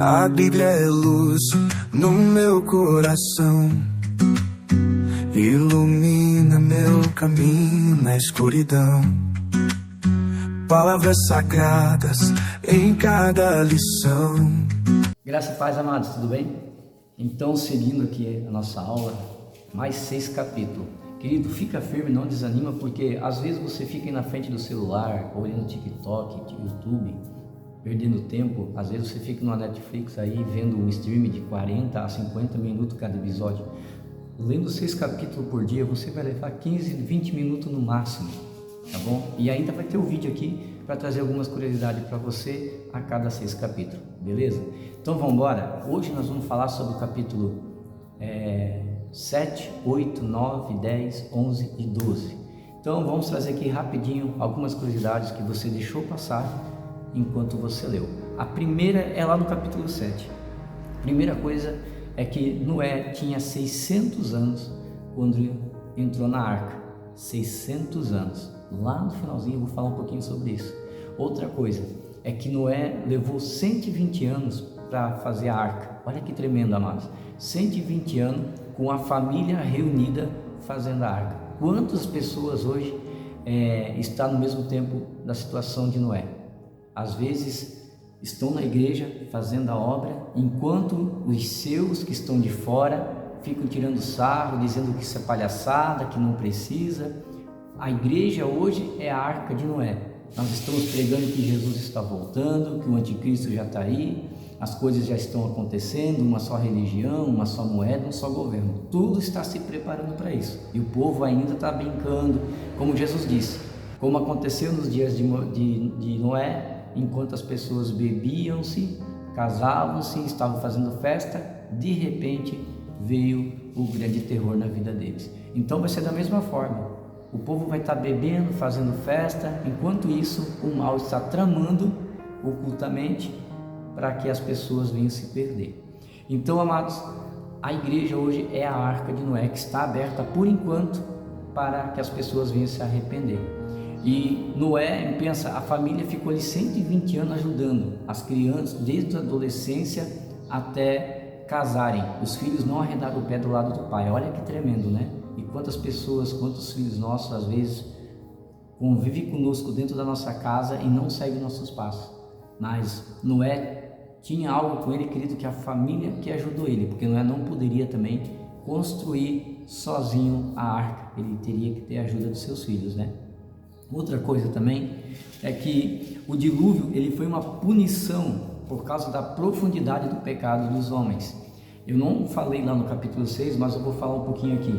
A Bíblia é luz no meu coração, ilumina meu caminho na escuridão. Palavras sagradas em cada lição. Graça e paz, amados, tudo bem? Então, seguindo aqui a nossa aula, mais 6 capítulos. Querido, fica firme, não desanima, porque às vezes você fica aí na frente do celular, olhando TikTok, YouTube, perdendo tempo. Às vezes você fica numa Netflix aí, vendo um stream de 40 a 50 minutos cada episódio. Lendo 6 capítulos por dia, você vai levar 15, 20 minutos no máximo, tá bom? E ainda vai ter o vídeo aqui para trazer algumas curiosidades para você a cada 6 capítulos, beleza? Então vamos embora. Hoje nós vamos falar sobre o capítulo 7, 8, 9, 10, 11 e 12. Então vamos trazer aqui rapidinho algumas curiosidades que você deixou passar enquanto você leu. A primeira é lá no capítulo 7. A primeira coisa é que Noé tinha 600 anos quando entrou na arca. 600 anos. Lá no finalzinho eu vou falar um pouquinho sobre isso. Outra coisa é que Noé levou 120 anos para fazer a arca. Olha que tremendo, amados. 120 anos com a família reunida fazendo a arca. Quantas pessoas hoje estão no mesmo tempo da situação de Noé? Às vezes estão na igreja fazendo a obra, enquanto os seus que estão de fora ficam tirando sarro, dizendo que isso é palhaçada, que não precisa. A igreja hoje é a arca de Noé. Nós estamos pregando que Jesus está voltando, que o anticristo já está aí, as coisas já estão acontecendo, uma só religião, uma só moeda, um só governo. Tudo está se preparando para isso. E o povo ainda está brincando, como Jesus disse, como aconteceu nos dias de Noé, enquanto as pessoas bebiam-se, casavam-se, estavam fazendo festa, de repente veio o grande terror na vida deles. Então vai ser da mesma forma. O povo vai estar bebendo, fazendo festa, enquanto isso o mal está tramando ocultamente para que as pessoas venham se perder. Então, amados, a igreja hoje é a arca de Noé, que está aberta por enquanto para que as pessoas venham se arrepender. E Noé, pensa, a família ficou ali 120 anos ajudando as crianças, desde a adolescência até casarem. Os filhos não arredaram o pé do lado do pai. Olha que tremendo, né? E quantas pessoas, quantos filhos nossos, às vezes, convivem conosco dentro da nossa casa e não seguem nossos passos. Mas Noé tinha algo com ele, querido, que a família que ajudou ele, porque Noé não poderia também construir sozinho a arca. Ele teria que ter a ajuda dos seus filhos, né? Outra coisa também é que o dilúvio ele foi uma punição por causa da profundidade do pecado dos homens. Eu não falei lá no capítulo 6, mas eu vou falar um pouquinho aqui.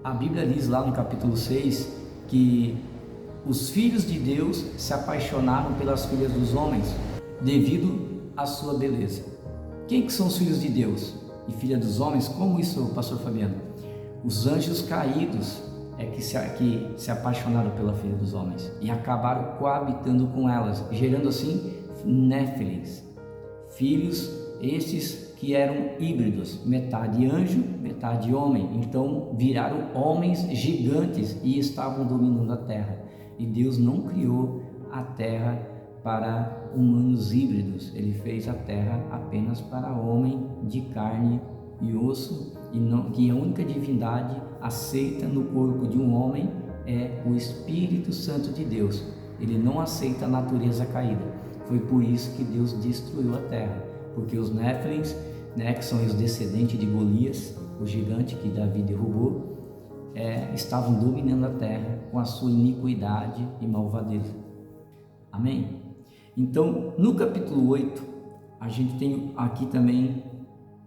A Bíblia diz lá no capítulo 6 que os filhos de Deus se apaixonaram pelas filhas dos homens devido à sua beleza. Quem que são os filhos de Deus e filha dos homens? Como isso, pastor Fabiano? Os anjos caídos que se apaixonaram pela filha dos homens e acabaram coabitando com elas, gerando assim néfilins, filhos estes que eram híbridos, metade anjo, metade homem. Então viraram homens gigantes e estavam dominando a terra. E Deus não criou a terra para humanos híbridos, ele fez a terra apenas para homem de carne e osso, e não, que a única divindade aceita no corpo de um homem é o Espírito Santo de Deus. Ele não aceita a natureza caída. Foi por isso que Deus destruiu a terra, porque os néfilins, que são os descendentes de Golias, o gigante que Davi derrubou, estavam dominando a terra com a sua iniquidade e malvadeza. Amém? Então, no capítulo 8, a gente tem aqui também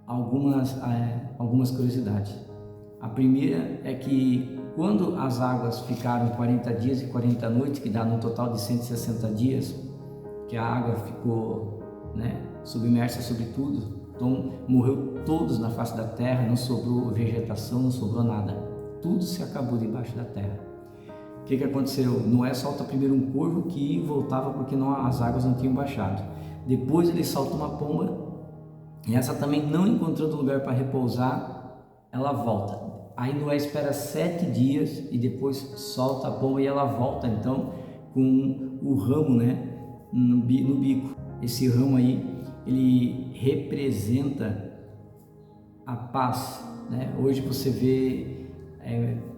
algumas curiosidades. A primeira é que quando as águas ficaram 40 dias e 40 noites, que dá no total de 160 dias, que a água ficou submersa sobre tudo, então morreu todos na face da terra, não sobrou vegetação, não sobrou nada, tudo se acabou debaixo da terra. O que aconteceu? Noé solta primeiro um corvo que voltava porque as águas não tinham baixado. Depois ele solta uma pomba, e essa também não encontrando lugar para repousar, ela volta. Aí Noé espera 7 dias e depois solta a pomba e ela volta então com o ramo no bico. Esse ramo aí ele representa a paz, né? Hoje você vê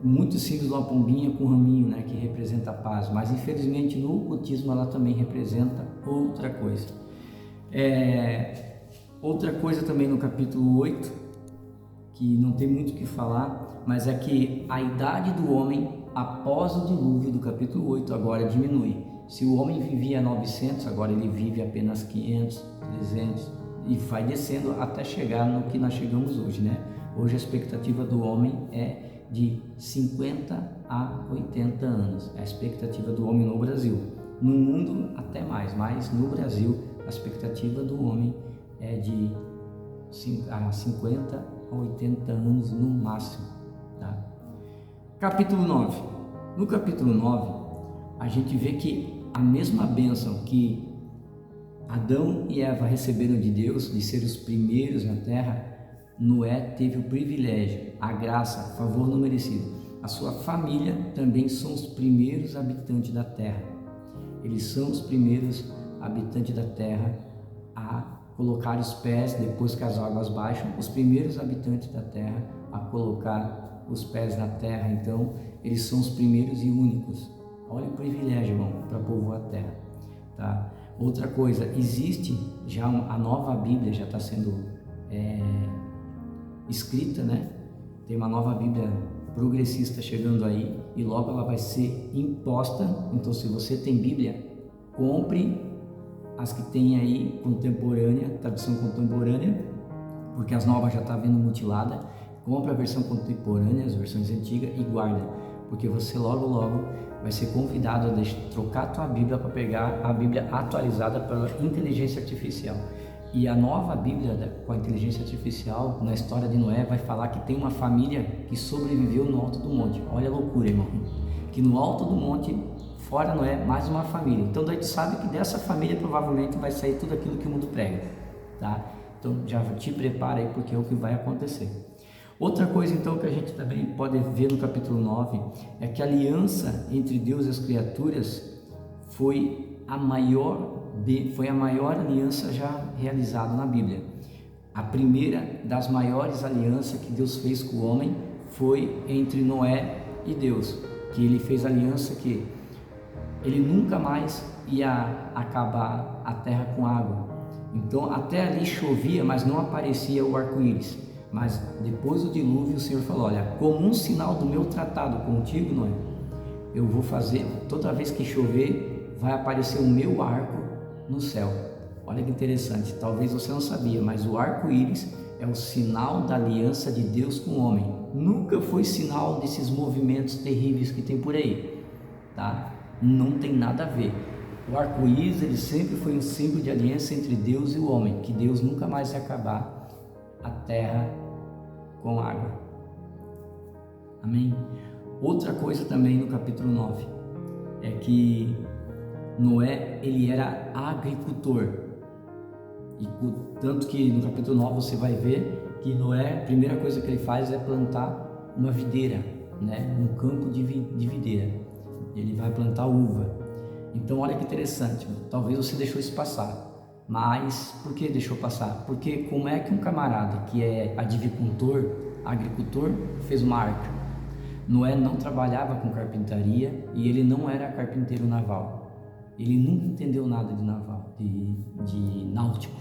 muito símbolo de uma pombinha com raminho, né, que representa a paz, mas infelizmente no ocultismo ela também representa outra coisa. Outra coisa também no capítulo 8, que não tem muito o que falar, mas é que a idade do homem após o dilúvio do capítulo 8 agora diminui. Se o homem vivia 900, agora ele vive apenas 500, 300 e vai descendo até chegar no que nós chegamos hoje, né? Hoje a expectativa do homem é de 50 a 80 anos, é a expectativa do homem no Brasil. No mundo até mais, mas no Brasil a expectativa do homem é de 50 a 80 anos no máximo, tá? Capítulo 9. No capítulo 9, a gente vê que a mesma bênção que Adão e Eva receberam de Deus, de ser os primeiros na terra, Noé teve o privilégio, a graça, favor não merecido. A sua família também são os primeiros habitantes da terra. Eles são os primeiros habitantes da terra a colocar os pés, depois que as águas baixam, os primeiros habitantes da terra a colocar os pés na terra. Então, eles são os primeiros e únicos. Olha o privilégio, irmão, para povoar a terra, tá? Outra coisa, existe já a nova Bíblia, já está sendo escrita, né? Tem uma nova Bíblia progressista chegando aí e logo ela vai ser imposta. Então, se você tem Bíblia, compre as que tem aí contemporânea, tradução contemporânea, porque as novas já estão vindo mutilada. Compre a versão contemporânea, as versões antigas e guarda, porque você logo vai ser convidado a trocar a tua Bíblia para pegar a Bíblia atualizada pela inteligência artificial. E a nova Bíblia com a inteligência artificial, na história de Noé, vai falar que tem uma família que sobreviveu no alto do monte. Olha a loucura, irmão. Que no alto do monte, fora Noé, mais uma família. Então daí tu sabe que dessa família provavelmente vai sair tudo aquilo que o mundo prega, tá? Então já te prepara aí, porque é o que vai acontecer. Outra coisa então que a gente também pode ver no capítulo 9 é que a aliança entre Deus e as criaturas foi a maior aliança já realizada na Bíblia. A primeira das maiores alianças que Deus fez com o homem foi entre Noé e Deus, que ele fez aliança que ele nunca mais ia acabar a terra com água. Então até ali chovia, mas não aparecia o arco-íris. Mas depois do dilúvio o Senhor falou: olha, como um sinal do meu tratado contigo, Noé, eu vou fazer, toda vez que chover, vai aparecer o meu arco no céu. Olha que interessante, talvez você não sabia, mas o arco-íris é o sinal da aliança de Deus com o homem. Nunca foi sinal desses movimentos terríveis que tem por aí, tá? Não tem nada a ver. O arco-íris, ele sempre foi um símbolo de aliança entre Deus e o homem, que Deus nunca mais ia acabar a terra com água. Amém? Outra coisa também no capítulo 9 é que Noé, ele era agricultor, e tanto que no capítulo 9 você vai ver que Noé, a primeira coisa que ele faz é plantar uma videira, né? Um campo de videira. Ele vai plantar uva. Então olha que interessante, talvez você deixou isso passar. Mas por que deixou passar? Porque como é que um camarada que é agricultor, fez uma arca? Noé não trabalhava com carpintaria e ele não era carpinteiro naval. Ele nunca entendeu nada de naval, de náutico.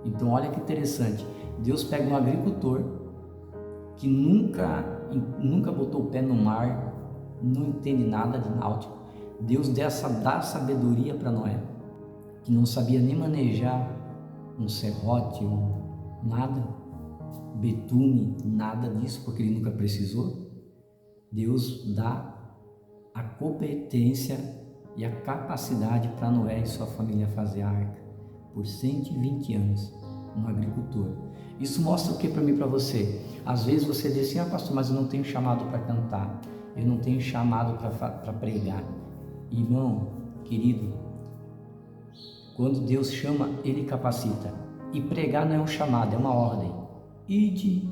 Então olha que interessante, Deus pega um agricultor que nunca botou o pé no mar, não entende nada de náutico. Deus dá sabedoria para Noé, que não sabia nem manejar um serrote, nada, betume, nada disso, porque ele nunca precisou. Deus dá a competência e a capacidade para Noé e sua família fazer a arca por 120 anos, um agricultor. Isso mostra o que para mim e para você? Às vezes você diz assim: pastor, mas eu não tenho chamado para cantar, eu não tenho chamado para pregar. Irmão, querido, quando Deus chama, Ele capacita. E pregar não é um chamado, é uma ordem. Ide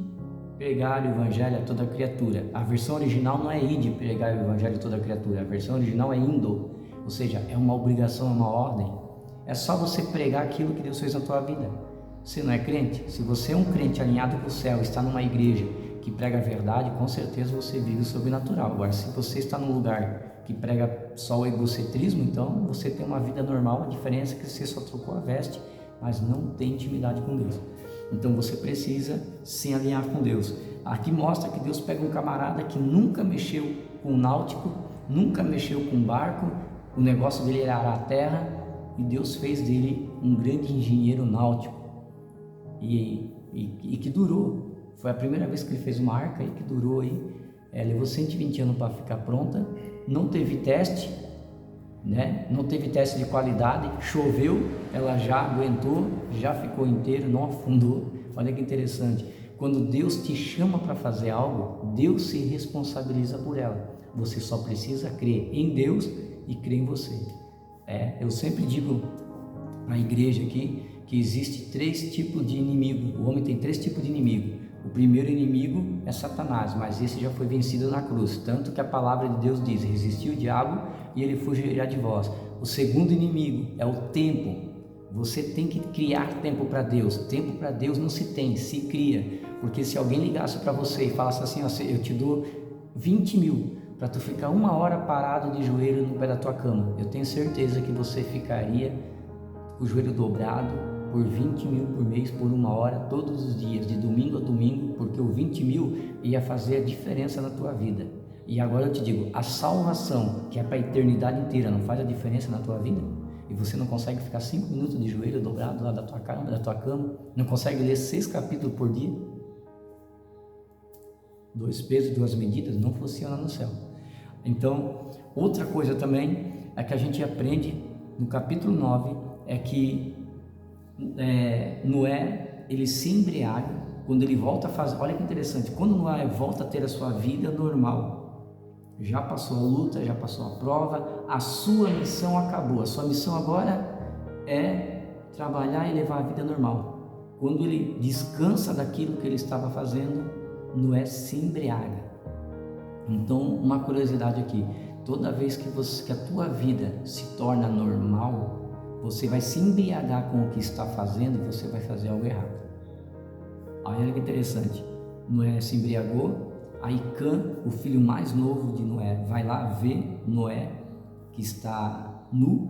pregar o evangelho a toda criatura. A versão original não é ide pregar o evangelho a toda criatura, a versão original é indo, ou seja, é uma obrigação, é uma ordem. É só você pregar aquilo que Deus fez na tua vida. Você não é crente? Se você é um crente alinhado com o céu, está numa igreja que prega a verdade, com certeza você vive o sobrenatural. Agora, se você está num lugar que prega só o egocentrismo, então você tem uma vida normal. A diferença é que você só trocou a veste, mas não tem intimidade com Deus. Então você precisa se alinhar com Deus. Aqui mostra que Deus pega um camarada que nunca mexeu com náutico, nunca mexeu com barco, o negócio dele era arar a terra, e Deus fez dele um grande engenheiro náutico, e que durou. Foi a primeira vez que ele fez uma arca e que durou aí, levou 120 anos para ficar pronta, não teve teste, né? Não teve teste de qualidade, choveu, ela já aguentou, já ficou inteiro, não afundou. Olha que interessante, quando Deus te chama para fazer algo, Deus se responsabiliza por ela. Você só precisa crer em Deus e crer em você. Eu sempre digo para a igreja aqui que existe 3 tipos de inimigo. O homem tem 3 tipos de inimigo. O primeiro inimigo é Satanás, mas esse já foi vencido na cruz, tanto que a palavra de Deus diz: resistir o diabo e ele fugirá de vós. O segundo inimigo é o tempo. Você tem que criar tempo para Deus. Tempo para Deus não se tem, se cria. Porque se alguém ligasse para você e falasse assim: eu te dou 20 mil para tu ficar 1 hora parado de joelho no pé da tua cama, eu tenho certeza que você ficaria com o joelho dobrado por 20 mil por mês, por 1 hora, todos os dias, de domingo a domingo, porque o 20 mil ia fazer a diferença na tua vida. E agora eu te digo, a salvação, que é para a eternidade inteira, não faz a diferença na tua vida? E você não consegue ficar 5 minutos de joelho dobrado lá da tua cama, não consegue ler 6 capítulos por dia? 2 pesos, 2 medidas, não funciona no céu. Então, outra coisa também é que a gente aprende no capítulo 9, é que Noé, ele se embriaga quando ele volta a fazer. Olha que interessante, quando Noé volta a ter a sua vida normal, já passou a luta, já passou a prova, a sua missão acabou. A sua missão agora é trabalhar e levar a vida normal. Quando ele descansa daquilo que ele estava fazendo, Noé se embriaga. Então, uma curiosidade aqui: toda vez que a tua vida se torna normal, você vai se embriagar com o que está fazendo e você vai fazer algo errado. Olha que interessante, Noé se embriagou, aí Cã, o filho mais novo de Noé, vai lá ver Noé que está nu,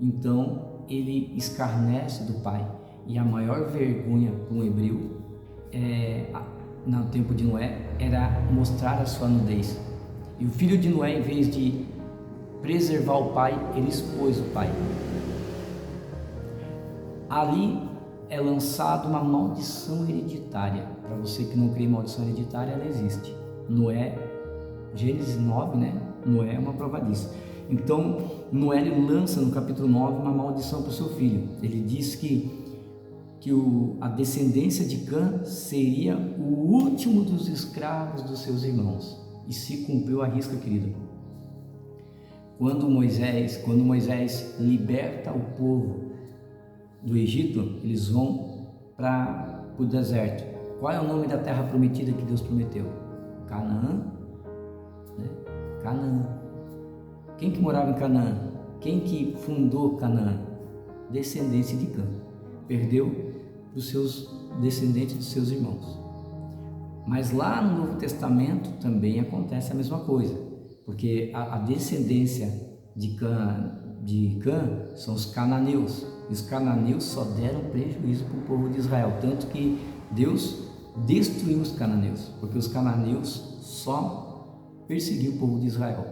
então ele escarnece do pai. E a maior vergonha para um hebreu, no tempo de Noé, era mostrar a sua nudez. E o filho de Noé, em vez de preservar o pai, ele expôs o pai. Ali é lançada uma maldição hereditária. Para você que não crê em maldição hereditária, ela existe. Noé, Gênesis 9, né? Noé é uma prova disso. Então, Noé ele lança no capítulo 9 uma maldição para o seu filho. Ele diz que a descendência de Cã seria o último dos escravos dos seus irmãos. E se cumpriu a risca, querido. Quando Moisés liberta o povo do Egito, eles vão para o deserto. Qual é o nome da terra prometida que Deus prometeu? Canaã, né? Canaã. Quem que morava em Canaã? Quem que fundou Canaã? Descendência de Cã. Perdeu os seus descendentes dos seus irmãos. Mas lá no Novo Testamento também acontece a mesma coisa, porque a descendência de Cã são os cananeus, e os cananeus só deram prejuízo para o povo de Israel, tanto que Deus destruiu os cananeus, porque os cananeus só perseguiam o povo de Israel.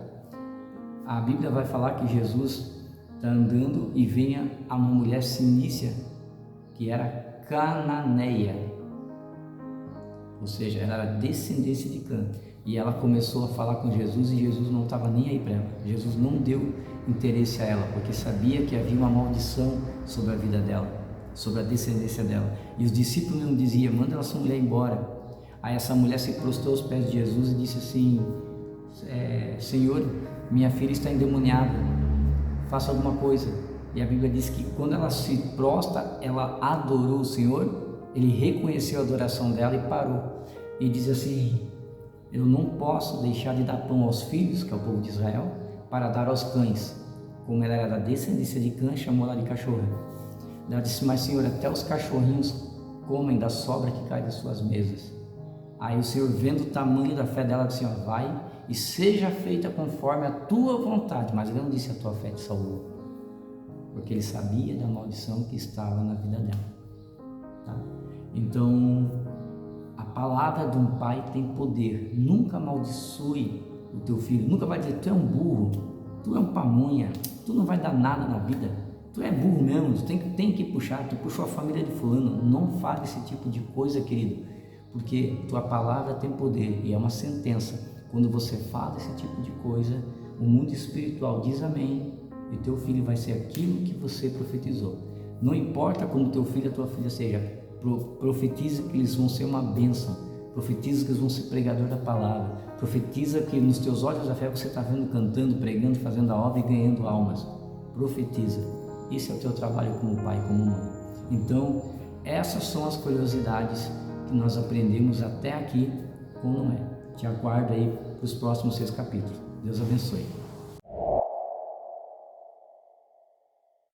A Bíblia vai falar que Jesus está andando e vem a uma mulher sinícia que era cananeia, ou seja, ela era descendência de Cã, e ela começou a falar com Jesus e Jesus não estava nem aí para ela. Jesus não deu interesse a ela, porque sabia que havia uma maldição sobre a vida dela, sobre a descendência dela, e os discípulos não diziam: manda essa mulher embora. Aí essa mulher se prostrou aos pés de Jesus e disse assim: Senhor, minha filha está endemoniada, faça alguma coisa. E a Bíblia diz que quando ela se prostra, ela adorou o Senhor, ele reconheceu a adoração dela e parou. E diz assim: eu não posso deixar de dar pão aos filhos, que é o povo de Israel, para dar aos cães. como ela era da descendência de Cã, chamou ela de cachorra. Ela disse: mas Senhor, até os cachorrinhos comem da sobra que cai das suas mesas. Aí o Senhor, vendo o tamanho da fé dela, disse: vai e seja feita conforme a tua vontade. Mas ele não disse: a tua fé te salvou, porque ele sabia da maldição que estava na vida dela. Tá? Então, a palavra de um pai tem poder. Nunca amaldiçoe o teu filho, nunca vai dizer: tu é um burro, tu é um pamonha, tu não vai dar nada na vida, tu é burro mesmo, tu tem que puxar, tu puxou a família de fulano. Não fale esse tipo de coisa, querido, porque tua palavra tem poder e é uma sentença. Quando você fala esse tipo de coisa, o mundo espiritual diz amém e teu filho vai ser aquilo que você profetizou. Não importa como teu filho ou tua filha seja, profetiza que eles vão ser uma bênção, profetiza que eles vão ser pregador da palavra, profetiza que nos teus olhos da fé você está vendo, cantando, pregando, fazendo a obra e ganhando almas. Profetiza. Esse é o teu trabalho como pai, como mãe. Então, essas são as curiosidades que nós aprendemos até aqui com Noé. Te aguardo aí para os próximos 6 capítulos. Deus abençoe.